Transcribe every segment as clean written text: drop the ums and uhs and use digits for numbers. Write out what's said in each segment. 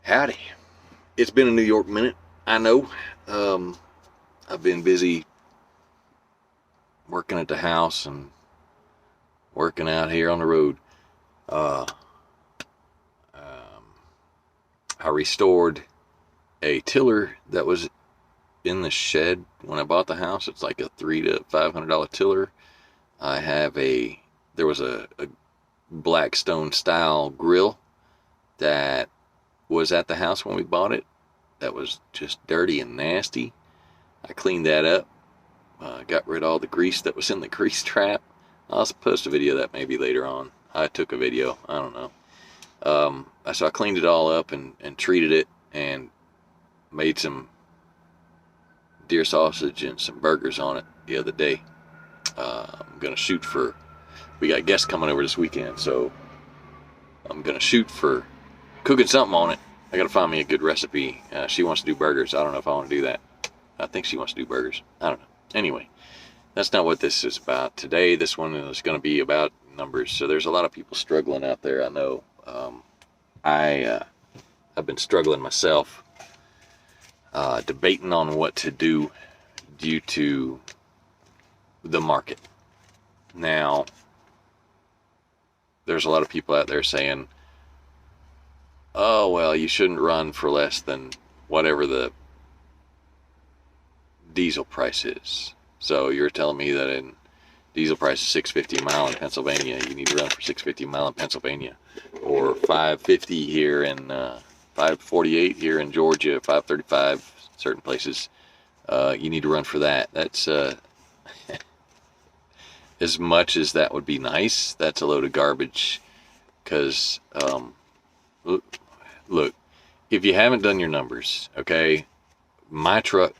Howdy. It's been a New York minute. I know. I've been busy working at the house and working out here on the road. Uh, um, I restored a tiller that was in the shed when I bought the house. It's like a $300 to $500 tiller. There was a Blackstone style grill that was at the house when we bought it. That was just dirty and nasty. I cleaned that up. Got rid of all the grease that was in the grease trap. I'll post a video of that maybe later on. I took a video. I don't know. So I cleaned it all up and treated it and made some deer sausage and some burgers on it the other day. I'm going to shoot for... We got guests coming over this weekend, so I'm going to shoot for cooking something on it. I got to find me a good recipe. She wants to do burgers. I don't know if I want to do that. I think she wants to do burgers. I don't know. Anyway, that's not what this is about today. This one is going to be about numbers. So there's a lot of people struggling out there. I know. I've been struggling myself, debating on what to do due to the market. Now, there's a lot of people out there saying, oh, well, you shouldn't run for less than whatever the diesel price is. So you're telling me that in diesel price is $6.50 a mile in Pennsylvania, you need to run for $6.50 a mile in Pennsylvania, or $5.50 here in $5.48 here in Georgia, $5.35 certain places. You need to run for that. That's as much as that would be nice. That's a load of garbage. Because look, if you haven't done your numbers, okay, my truck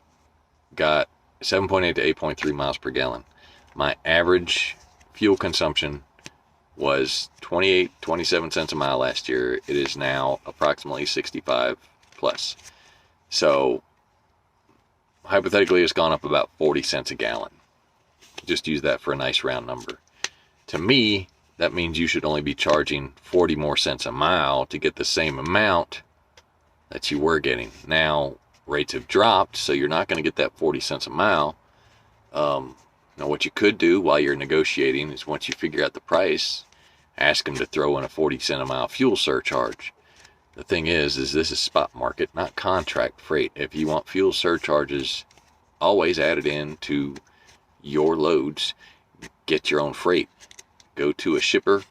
got 7.8 to 8.3 miles per gallon. My average fuel consumption was 27 cents a mile last year. It is now approximately 65 plus. So hypothetically, it's gone up about 40 cents a gallon. Just use that for a nice round number. To me, that means you should only be charging 40 more cents a mile to get the same amount that you were getting. Now, rates have dropped, so you're not going to get that 40 cents a mile. Now, what you could do while you're negotiating is once you figure out the price, ask them to throw in a 40 cent a mile fuel surcharge. The thing is this is spot market, not contract freight. If you want fuel surcharges, always add it in to your loads. Get your own freight. Go to a shipper.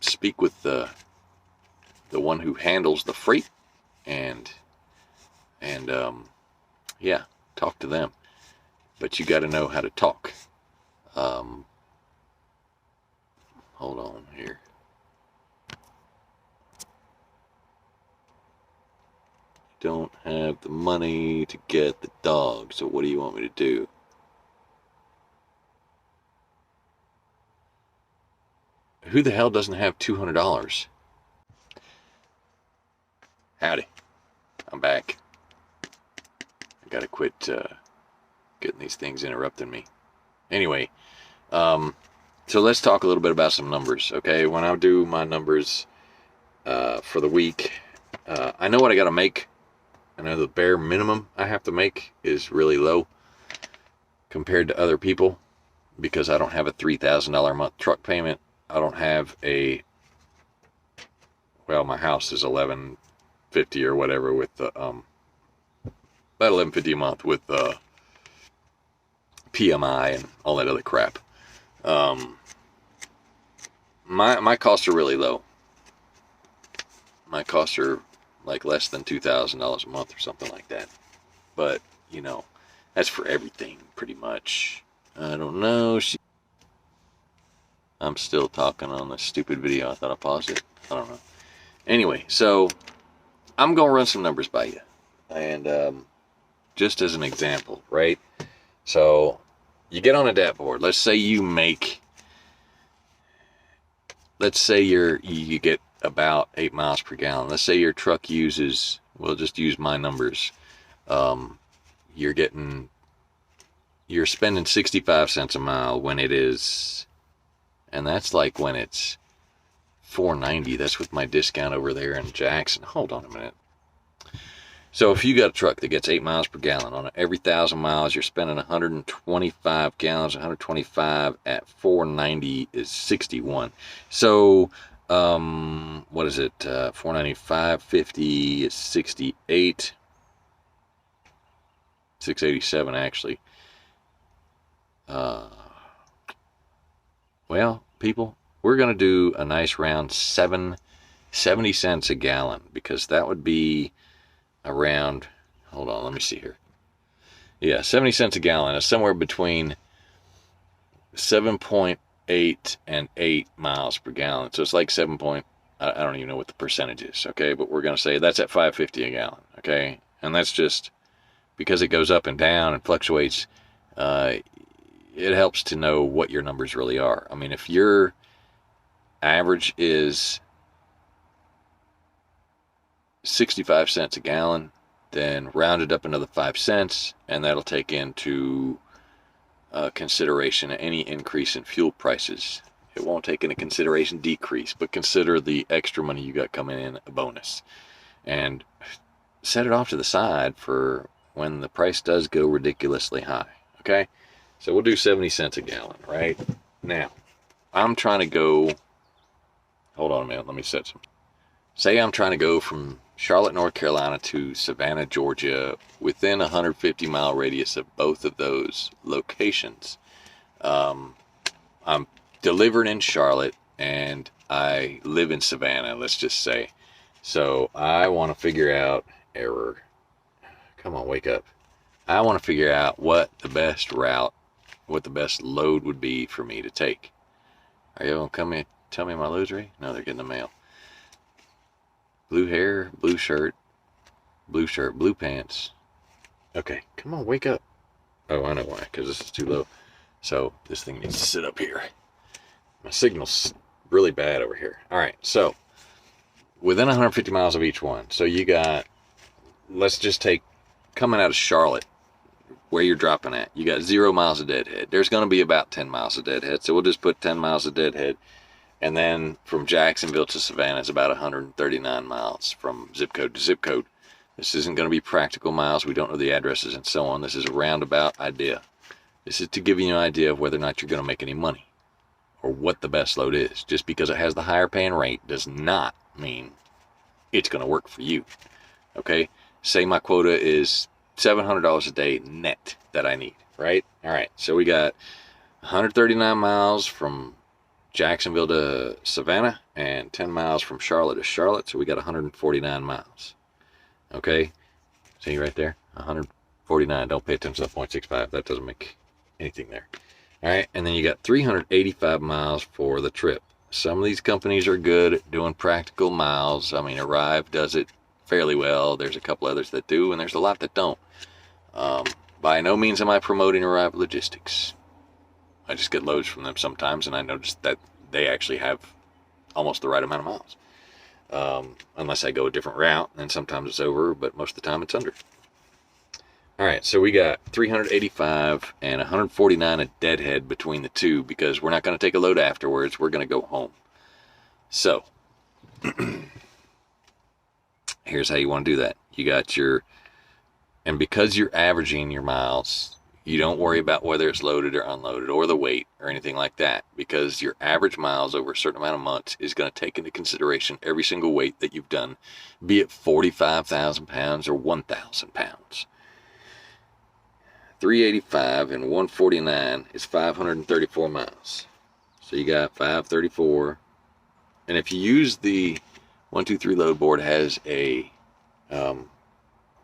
Speak with the one who handles the freight, and yeah, talk to them. But you got to know how to talk. Hold on here. Don't have the money to get the dog, so what do you want me to do? Who the hell doesn't have $200? Howdy. I'm back. I gotta quit getting these things interrupting me. Anyway, so let's talk a little bit about some numbers, okay? When I do my numbers for the week, I know what I gotta make. I know the bare minimum I have to make is really low compared to other people because I don't have a $3,000 a month truck payment. I don't have my house is $1,150 or whatever with the about $1,150 a month with PMI and all that other crap. My costs are really low. My costs are like less than $2,000 a month or something like that. But, you know, that's for everything pretty much. I don't know. I'm still talking on this stupid video. I thought I paused it. I don't know. Anyway, so I'm going to run some numbers by you. And just as an example, right? So you get on a DAT board. Let's say you get about 8 miles per gallon. Let's say your truck uses, we'll just use my numbers. You're spending 65 cents a mile when it is, and that's like when it's $490. That's with my discount over there in Jackson. Hold on a minute. So if you got a truck that gets 8 miles per gallon, on every 1,000 miles, you're spending 125 gallons. 125 at $490 is 61. So, what is it? 495, 50 is 68. 687 actually. Well, people, we're going to do a nice round 70 cents a gallon, because that would be around, hold on, let me see here. Yeah, 70 cents a gallon is somewhere between 7.8 and 8 miles per gallon. So it's like 7 point, I don't even know what the percentage is, okay? But we're going to say that's at 5.50 a gallon, okay? And that's just because it goes up and down and fluctuates. It helps to know what your numbers really are. I mean, if your average is 65 cents a gallon, then round it up another 5 cents, and that'll take into consideration any increase in fuel prices. It won't take into consideration decrease, but consider the extra money you got coming in a bonus, and set it off to the side for when the price does go ridiculously high. Okay, so we'll do 70 cents a gallon right now. I'm trying to go, hold on a minute, let me set some. Say I'm trying to go from Charlotte, North Carolina to Savannah, Georgia, within a 150-mile radius of both of those locations. I'm delivered in Charlotte, and I live in Savannah, let's just say. So I want to figure out, error. Come on, wake up. I want to figure out what the best route, what the best load would be for me to take. Are you going to come in, tell me my load's ready? No, they're getting the mail. Blue hair, blue shirt, blue pants. Okay, come on, wake up. Oh, I know why, because this is too low. So this thing needs to sit up here. My signal's really bad over here. All right, so within 150 miles of each one. So you got, let's just take, coming out of Charlotte, where you're dropping at, you got 0 miles of deadhead. There's going to be about 10 miles of deadhead, so we'll just put 10 miles of deadhead. And then from Jacksonville to Savannah is about 139 miles from zip code to zip code. This isn't going to be practical miles. We don't know the addresses and so on. This is a roundabout idea. This is to give you an idea of whether or not you're going to make any money, or what the best load is. Just because it has the higher paying rate does not mean it's going to work for you. Okay? Say my quota is $700 a day net that I need, right? All right, so we got 139 miles from Jacksonville to Savannah, and 10 miles from Charlotte to Charlotte, so we got 149 miles. Okay, see right there, 149. Don't pay attention to the 0.65. That doesn't make anything there. All right, and then you got 385 miles for the trip. Some of these companies are good at doing practical miles. I mean, Arrive does it fairly well. There's a couple others that do, and there's a lot that don't. By no means am I promoting Arrive Logistics. I just get loads from them sometimes, and I notice that they actually have almost the right amount of miles. Unless I go a different route, and sometimes it's over, but most of the time it's under. All right, so we got 385 and 149 a deadhead between the two, because we're not going to take a load afterwards. We're going to go home. So here's how you want to do that. You got your, and because you're averaging your miles, you don't worry about whether it's loaded or unloaded or the weight or anything like that, because your average miles over a certain amount of months is going to take into consideration every single weight that you've done, be it 45,000 pounds or 1,000 pounds. 385 and 149 is 534 miles. So you got 534. And if you use the 123 load board, has a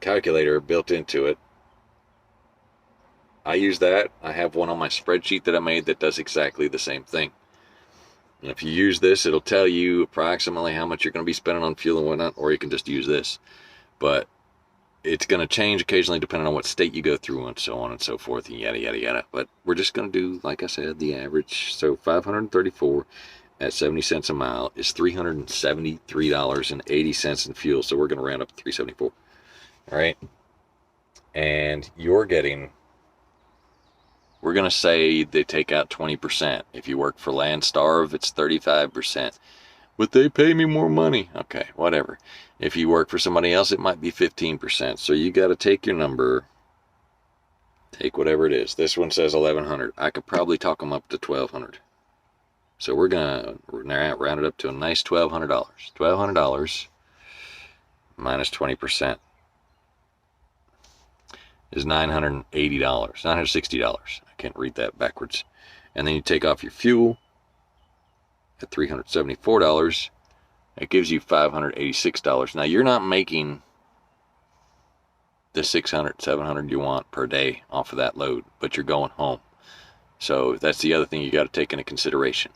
calculator built into it. I use that. I have one on my spreadsheet that I made that does exactly the same thing. And if you use this, it'll tell you approximately how much you're going to be spending on fuel and whatnot, or you can just use this. But it's going to change occasionally depending on what state you go through and so on and so forth, and yada, yada, yada. But we're just going to do, like I said, the average. So 534 at 70 cents a mile is $373.80 in fuel. So we're going to round up to 374. All right. And you're getting, we're going to say they take out 20%. If you work for Landstar, it's 35%. But they pay me more money. Okay, whatever. If you work for somebody else, it might be 15%. So you got to take your number, take whatever it is. This one says 1,100. I could probably talk them up to 1,200. So we're gonna round it up to a nice $1,200. $1,200 minus 20% is $980, $960. I can't read that backwards. And then you take off your fuel at $374. It gives you $586. Now you're not making the $600, $700 you want per day off of that load, but you're going home. So that's the other thing you got to take into consideration.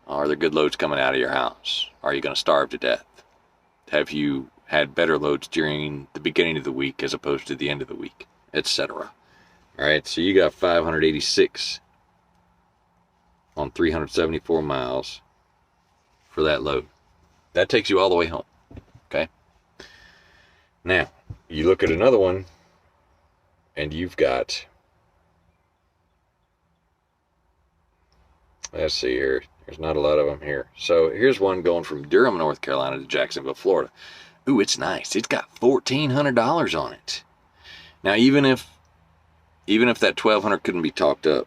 Are there good loads coming out of your house? Are you going to starve to death? Have you had better loads during the beginning of the week as opposed to the end of the week, etc.? All right, so you got 586 on 374 miles for that load. That takes you all the way home, okay? Now, you look at another one, and you've got, let's see here. There's not a lot of them here. So here's one going from Durham, North Carolina to Jacksonville, Florida. Ooh, it's nice. It's got $1,400 on it. Now, even if that $1,200 couldn't be talked up,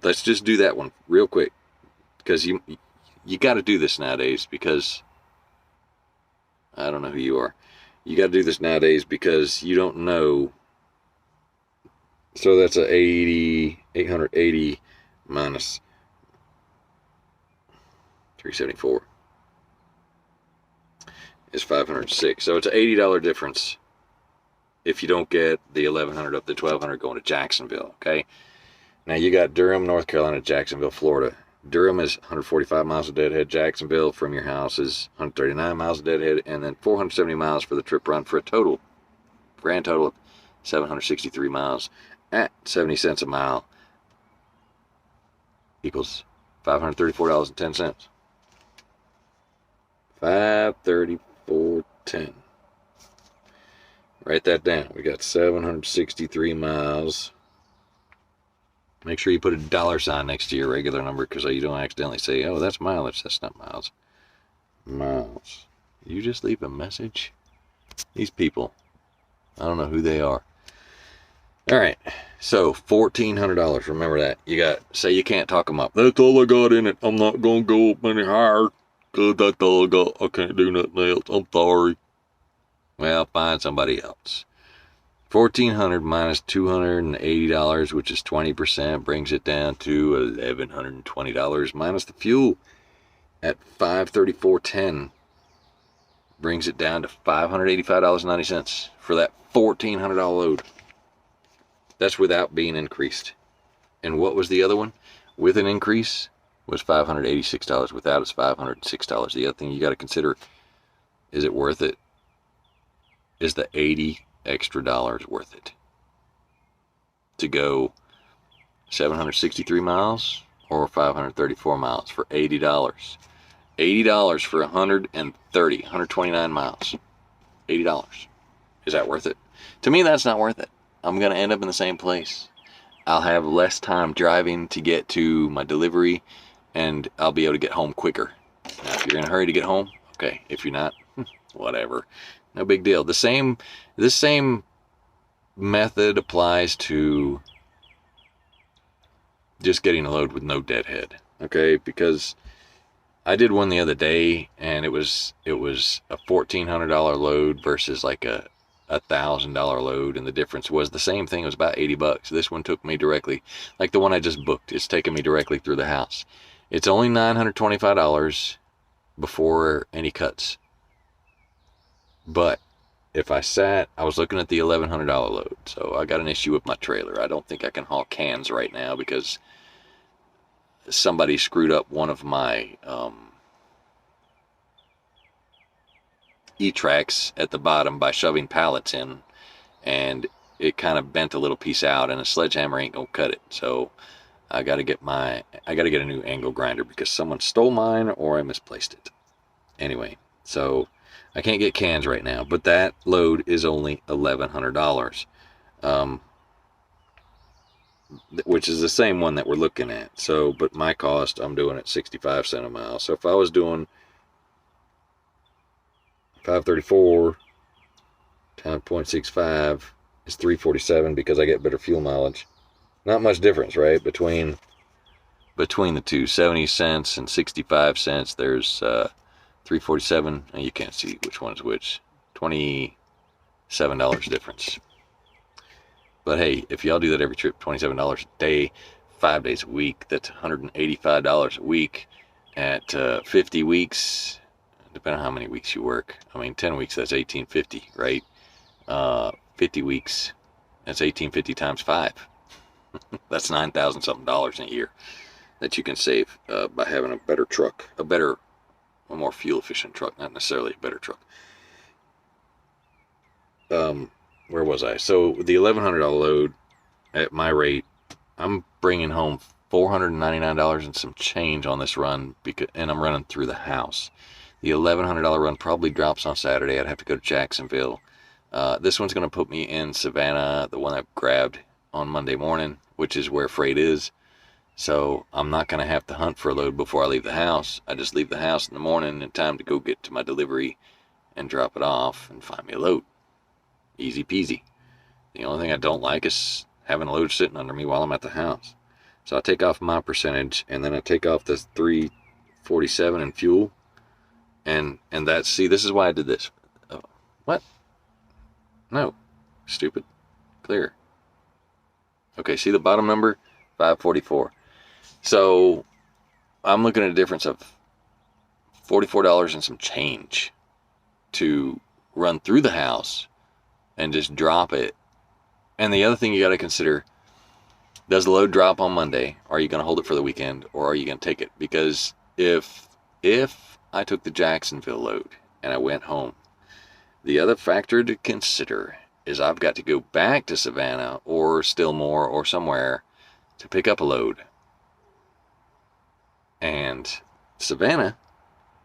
let's just do that one real quick, because you got to do this nowadays, because I don't know who you are. You got to do this nowadays because you don't know. So that's a 880 minus 374 is 506. So it's an $80 difference if you don't get the 1,100 up to 1,200 going to Jacksonville, okay? Now you got Durham, North Carolina, Jacksonville, Florida. Durham is 145 miles of deadhead. Jacksonville from your house is 139 miles of deadhead, and then 470 miles for the trip run for a grand total of 763 miles at 70 cents a mile equals $534.10. $534.10. Write that down. We got 763 miles. Make sure you put a $sign next to your regular number, because you don't accidentally say, oh, that's mileage. That's not miles. Miles. You just leave a message? These people, I don't know who they are. All right. So $1,400. Remember that. You got, say you can't talk them up. That's all I got in it. I'm not going to go up any higher, because that's all I got. I can't do nothing else. I'm sorry. Well, find somebody else. $1,400 minus $280, which is 20%, brings it down to $1,120 minus the fuel at $534.10, brings it down to $585.90 for that $1,400 load. That's without being increased. And what was the other one? With an increase was $586. Without, it's $506. The other thing you got to consider, is it worth it? Is the $80 extra worth it to go 763 miles or 534 miles for $80? $80 for 129 miles. $80. Is that worth it? To me, that's not worth it. I'm going to end up in the same place. I'll have less time driving to get to my delivery, and I'll be able to get home quicker. Now, if you're in a hurry to get home, okay. If you're not, whatever. No big deal. This same method applies to just getting a load with no deadhead, okay? Because I did one the other day, and it was a $1,400 load versus like a $1,000 load, and the difference was the same thing. It was about $80. This one took me directly, like the one I just booked. It's taking me directly through the house. It's only $925 before any cuts. But if I was looking at the $1,100 load, so I got an issue with my trailer. I don't think I can haul cans right now because somebody screwed up one of my E-tracks at the bottom by shoving pallets in, and it kind of bent a little piece out, and a sledgehammer ain't gonna cut it. So I got to get a new angle grinder because someone stole mine or I misplaced it. Anyway, so I can't get cans right now, but that load is only $1,100, which is the same one that we're looking at. So, but my cost, I'm doing at 65 cents a mile. So if I was doing 534 times 0.65 is 347 because I get better fuel mileage. Not much difference, right? Between the two, 70 cents and 65 cents, there's 347, and you can't see which one is which. $27 difference. But hey, if y'all do that every trip, $27 a day, 5 days a week, that's $185 a week at 50 weeks, depending on how many weeks you work. I mean, 10 weeks, that's $1,850, right? 50 weeks, that's $1,850 times 5. That's $9,000 something in a year that you can save by having a better truck, a more fuel efficient truck, not necessarily a better truck. Where was I? So the $1,100 load at my rate, I'm bringing home $499 and some change on this run, and I'm running through the house. The $1,100 run probably drops on Saturday. I'd have to go to Jacksonville. This one's going to put me in Savannah, the one I grabbed on Monday morning, which is where freight is. So I'm not going to have to hunt for a load before I leave the house. I just leave the house in the morning in time to go get to my delivery and drop it off and find me a load. Easy peasy. The only thing I don't like is having a load sitting under me while I'm at the house. So I take off my percentage, and then I take off the 347 in fuel. And that's, see, this is why I did this. What? No. Stupid. Clear. Okay, see the bottom number? 544. So I'm looking at a difference of $44 and some change to run through the house and just drop it. And the other thing you got to consider, does the load drop on Monday? Are you going to hold it for the weekend, or are you going to take it? Because if I took the Jacksonville load and I went home, the other factor to consider is I've got to go back to Savannah or Stillmore or somewhere to pick up a load. And Savannah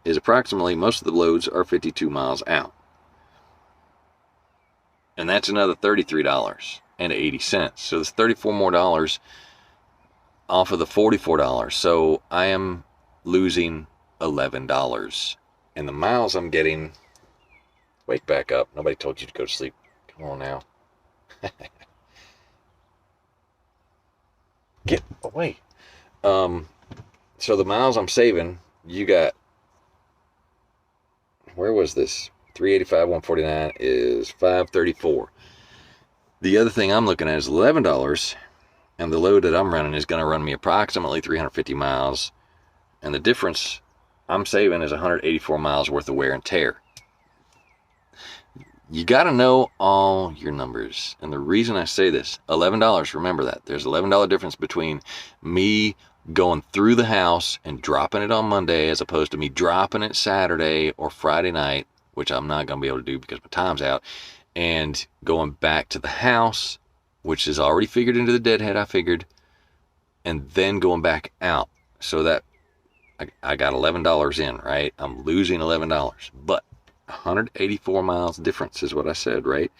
is approximately, most of the loads are 52 miles out. And that's another $33.80. So there's $34 more off of the $44. So I am losing $11. And the miles I'm getting, wake back up. Nobody told you to go to sleep. Come on now. Get away. So the miles I'm saving, you got, where was this? 385, 149 is 534. The other thing I'm looking at is $11, and the load that I'm running is going to run me approximately 350 miles, and the difference I'm saving is 184 miles worth of wear and tear. You got to know all your numbers, and the reason I say this, $11, remember that. There's $11 difference between me going through the house and dropping it on Monday as opposed to me dropping it Saturday or Friday night, which I'm not going to be able to do because my time's out, and going back to the house, which is already figured into the deadhead, I figured, and then going back out. So that I got $11 in, right? I'm losing $11, but 184 miles difference is what I said, right?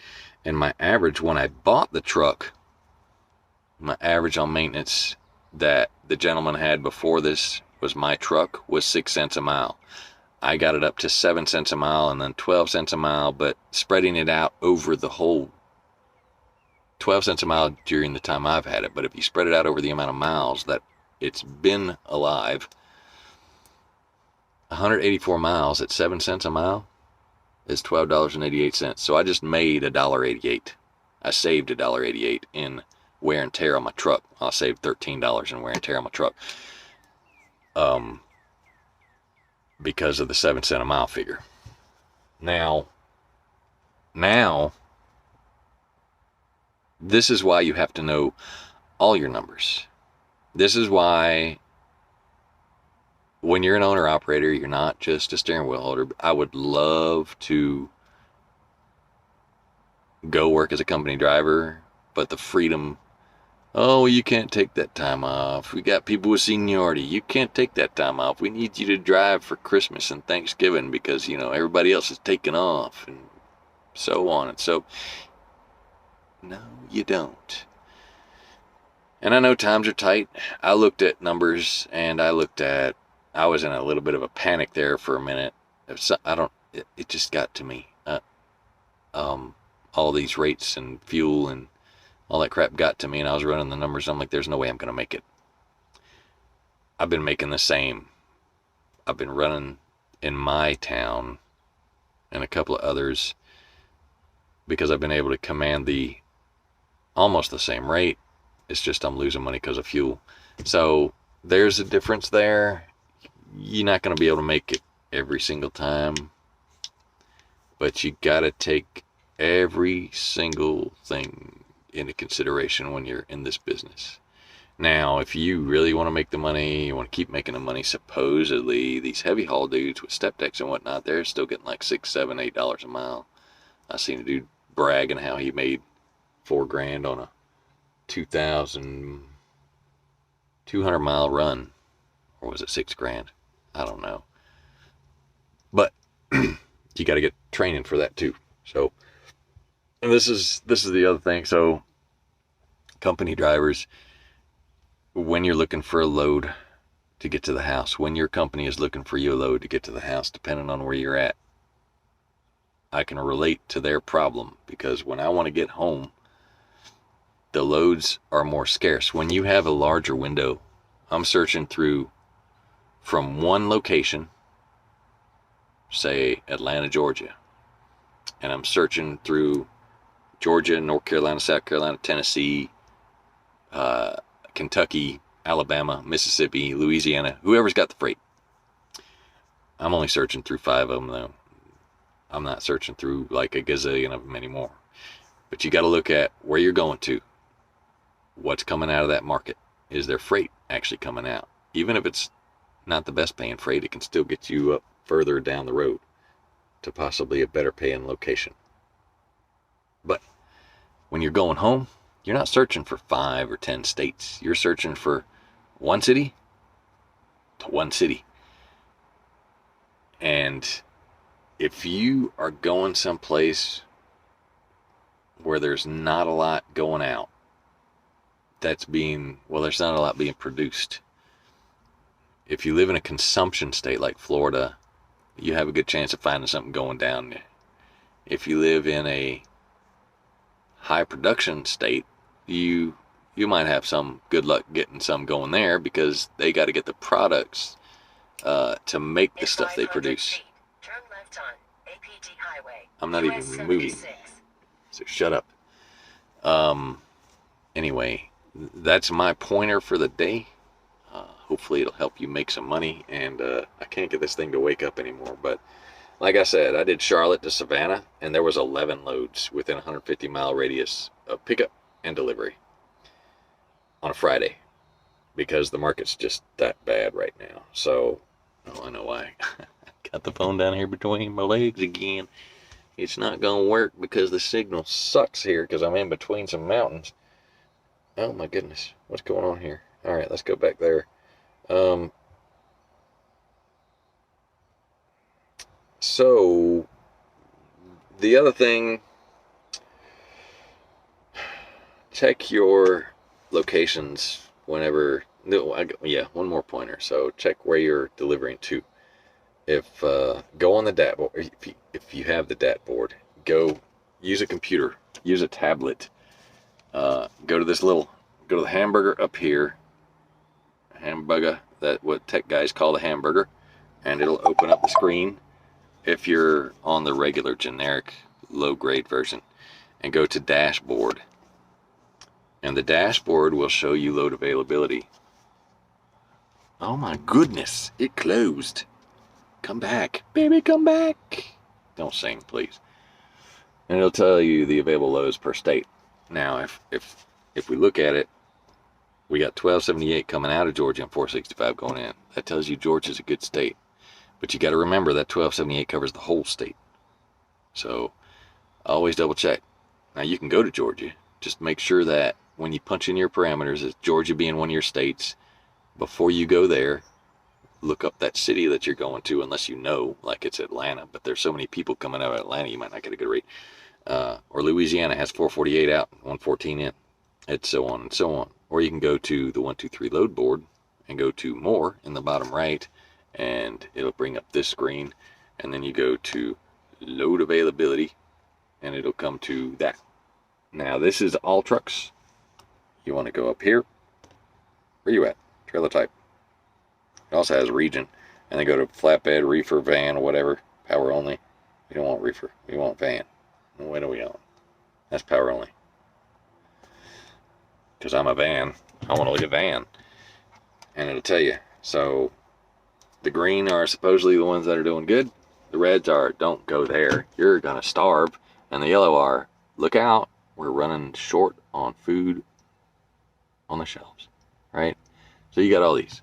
And my average when I bought the truck, my average on maintenance that the gentleman had before this was my truck was 6 cents a mile. I got it up to 7 cents a mile and then 12 cents a mile, but spreading it out over the whole 12 cents a mile during the time I've had it. But if you spread it out over the amount of miles that it's been alive, 184 miles at 7 cents a mile is $12.88. So I just made $1.88. I saved $1.88 in wear and tear on my truck. I saved $13 in wear and tear on my truck. Because of the 7 cent a mile figure. Now, this is why you have to know all your numbers. This is why when you're an owner operator, you're not just a steering wheel holder. I would love to go work as a company driver, but the freedom, oh, you can't take that time off. We got people with seniority. You can't take that time off. We need you to drive for Christmas and Thanksgiving because, everybody else is taking off and so on. And so, no, you don't. And I know times are tight. I looked at numbers and I was in a little bit of a panic there for a minute. it just got to me. All these rates and fuel and all that crap got to me, and I was running the numbers. I'm like, there's no way I'm going to make it. I've been making the same. I've been running in my town and a couple of others because I've been able to command the almost the same rate. It's just I'm losing money because of fuel. So there's a difference there. You're not going to be able to make it every single time, but you got to take every single thing into consideration when you're in this business. Now, if you really want to make the money, you want to keep making the money, supposedly these heavy haul dudes with step decks and whatnot, they're still getting like $6, $7, $8 a mile. I seen a dude bragging how he made $4,000 on a 2,200 mile run, or was it $6,000? I don't know. But you got to get training for that too. So, and this is the other thing. So, company drivers, when you're looking for a load to get to the house, when your company is looking for you a load to get to the house, depending on where you're at, I can relate to their problem, because when I want to get home, the loads are more scarce. When you have a larger window, I'm searching through from one location, say Atlanta, Georgia, and I'm searching through Georgia, North Carolina, South Carolina, Tennessee, Kentucky, Alabama, Mississippi, Louisiana, whoever's got the freight. I'm only searching through 5 of them, though. I'm not searching through like a gazillion of them anymore. But you got to look at where you're going to. What's coming out of that market? Is there freight actually coming out? Even if it's not the best paying freight, it can still get you up further down the road to possibly a better paying location. But when you're going home, you're not searching for 5 or 10 states. You're searching for one city to one city. And if you are going someplace where there's not a lot going out, there's not a lot being produced. If you live in a consumption state like Florida, you have a good chance of finding something going down. If you live in a high production state, you might have some good luck getting some going there, because they got to get the products to make the stuff they produce. Turn left on APT Highway. I'm not even moving, so shut up. Anyway, that's my pointer for the day. Hopefully it'll help you make some money, and I can't get this thing to wake up anymore, but like I said, I did Charlotte to Savannah, and there was 11 loads within a 150-mile radius of pickup and delivery on a Friday, because the market's just that bad right now. So, I know why. Got the phone down here between my legs again. It's not going to work because the signal sucks here, because I'm in between some mountains. Oh my goodness, what's going on here? All right, let's go back there. So, the other thing, check your locations whenever, one more pointer. So check where you're delivering to. Go on the DAT board, if you have the DAT board, go use a computer, use a tablet, go to the hamburger up here, hamburger, that what tech guys call the hamburger, and it'll open up the screen if you're on the regular generic low grade version, and go to dashboard, and the dashboard will show you load availability. Oh my goodness, it closed. Come back, baby, come back. Don't sing, please. And it'll tell you the available loads per state. Now, if we look at it, we got 1278 coming out of Georgia and 465 going in. That tells you Georgia's a good state. But you got to remember that 1278 covers the whole state. So always double check. Now you can go to Georgia. Just make sure that when you punch in your parameters, as Georgia being one of your states, before you go there, look up that city that you're going to, unless you know, like it's Atlanta, but there's so many people coming out of Atlanta, you might not get a good rate. Or Louisiana has 448 out, 114 in, and so on and so on. Or you can go to the 123 load board and go to more in the bottom right, and it'll bring up this screen, and then you go to load availability, and it'll come to that. Now this is all trucks. You want to go up here. Where you at? Trailer type. It also has region, and then go to flatbed, reefer, van, or whatever. Power only. We don't want reefer. We want van. What are we on? That's power only. Because I'm a van. I want to look at van. And it'll tell you. So the green are supposedly the ones that are doing good. The reds are, don't go there. You're going to starve. And the yellow are, look out. We're running short on food on the shelves. Right? So you got all these.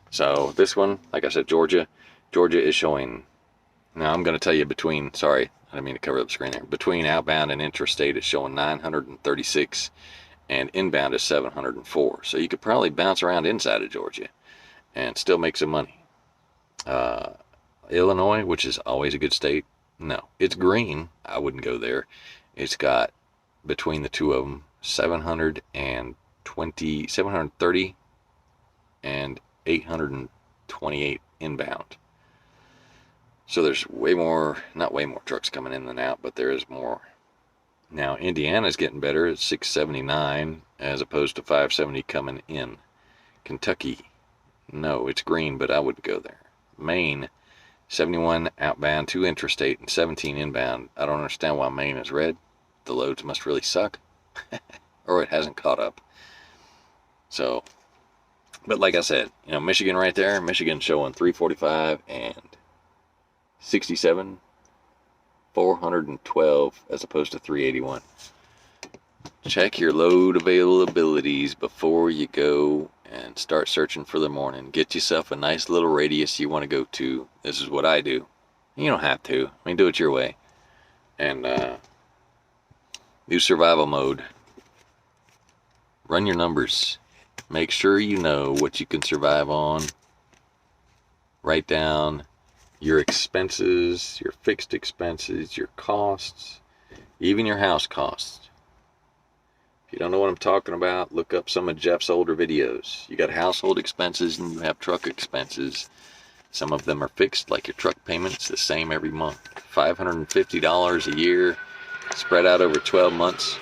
So this one, like I said, Georgia is showing. Now I'm going to tell you between, sorry, I didn't mean to cover up the screen there. Between outbound and intrastate is showing 936 and inbound is 704. So you could probably bounce around inside of Georgia and still make some money. Illinois, which is always a good state, no, it's green. I wouldn't go there. It's got, between the two of them, 730 and 828 inbound. So there's way more, not way more trucks coming in than out, but there is more. Now Indiana's getting better at 679 as opposed to 570 coming in. Kentucky, no, it's green, but I wouldn't go there. Maine, 71 outbound, 2 intrastate, and 17 inbound. I don't understand why Maine is red. The loads must really suck. Or it hasn't caught up. So, but like I said, you know, Michigan right there, Michigan showing 345 and 67, 412 as opposed to 381. Check your load availabilities before you go and start searching for the morning. Get yourself a nice little radius you want to go to. This is what I do. You don't have to. I mean, do it your way. And do survival mode. Run your numbers. Make sure you know what you can survive on. Write down your expenses, your fixed expenses, your costs, even your house costs. If you don't know what I'm talking about, look up some of Jeff's older videos. You got household expenses and you have truck expenses. Some of them are fixed, like your truck payment's the same every month. $550 a year, spread out over 12 months.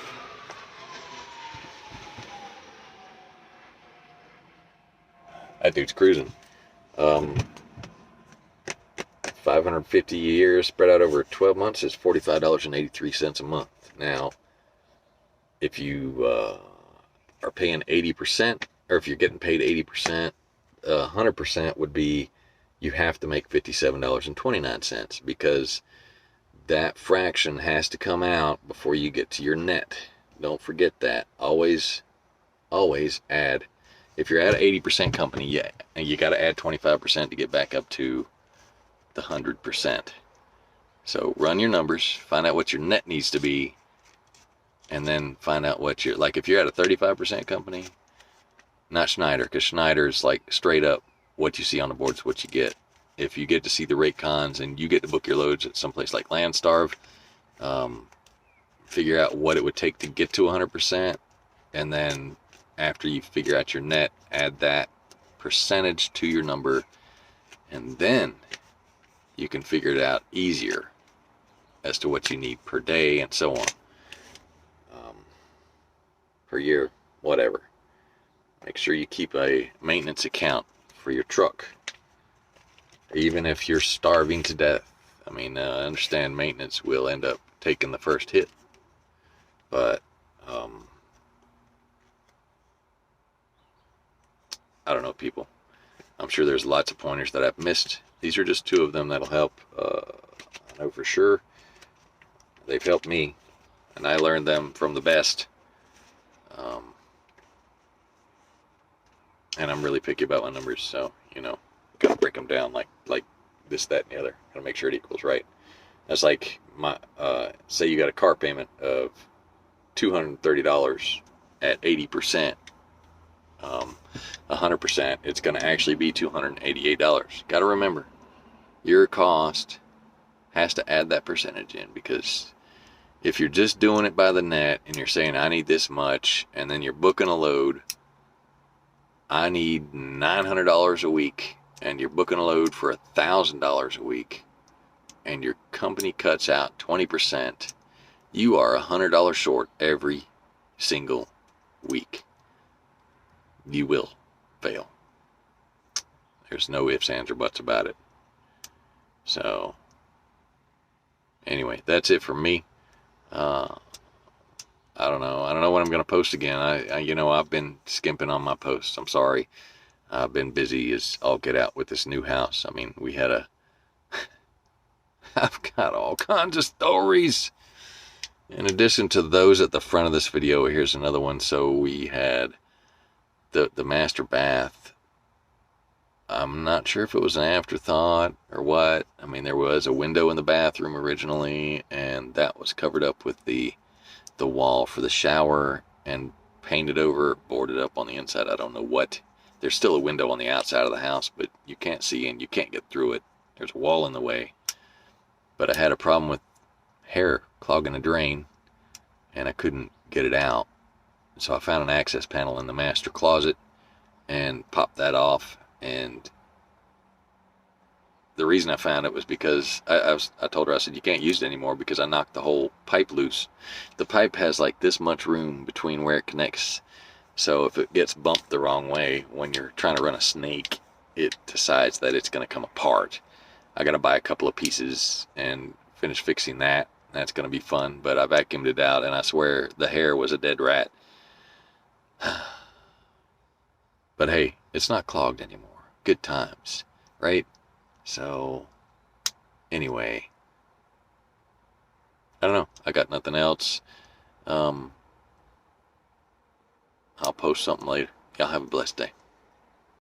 That dude's cruising. $550 a year spread out over 12 months is $45.83 a month. Now, if you are paying 80%, or if you're getting paid 80%, 100% would be you have to make $57.29 because that fraction has to come out before you get to your net. Don't forget that. Always add. If you're at an 80% company, yeah, and you got to add 25% to get back up to the 100%. So run your numbers, find out what your net needs to be, and then find out what you're, like if you're at a 35% company, not Schneider, because Schneider's like straight up what you see on the boards, what you get. If you get to see the rate cons and you get to book your loads at someplace like Landstarv, figure out what it would take to get to 100%, and then after you figure out your net, add that percentage to your number, and then you can figure it out easier as to what you need per day and so on. Per year, whatever. Make sure you keep a maintenance account for your truck. Even if you're starving to death. I mean, I understand maintenance will end up taking the first hit. But, I don't know, people. I'm sure there's lots of pointers that I've missed. These are just 2 of them that'll help. I know for sure they've helped me, and I learned them from the best. And I'm really picky about my numbers, so, you know, gotta break them down like this, that, and the other. Gotta make sure it equals right. That's like my, say you got a car payment of $230 at 80%. 100%, it's going to actually be $288. Got to remember, your cost has to add that percentage in, because if you're just doing it by the net and you're saying I need this much, and then you're booking a load, I need $900 a week, and you're booking a load for $1,000 a week, and your company cuts out 20%, you are $100 short every single week. You will fail. There's no ifs, ands, or buts about it. So, anyway, that's it for me. I don't know. I don't know when I'm going to post again. I've been skimping on my posts. I'm sorry. I've been busy as all get out with this new house. I mean, I've got all kinds of stories. In addition to those at the front of this video, here's another one. So we had the master bath. I'm not sure if it was an afterthought or what. I mean, there was a window in the bathroom originally, and that was covered up with the wall for the shower and painted over, boarded up on the inside. I don't know what. There's still a window on the outside of the house, but you can't see in, you can't get through it. There's a wall in the way. But I had a problem with hair clogging the drain, and I couldn't get it out. So I found an access panel in the master closet and popped that off. And the reason I found it was because I told her, I said, you can't use it anymore because I knocked the whole pipe loose. The pipe has like this much room between where it connects. So if it gets bumped the wrong way, when you're trying to run a snake, it decides that it's going to come apart. I got to buy a couple of pieces and finish fixing that. That's going to be fun, but I vacuumed it out, and I swear the hair was a dead rat. But hey, it's not clogged anymore. Good times, right? So, anyway, I don't know. I got nothing else. I'll post something later. Y'all have a blessed day.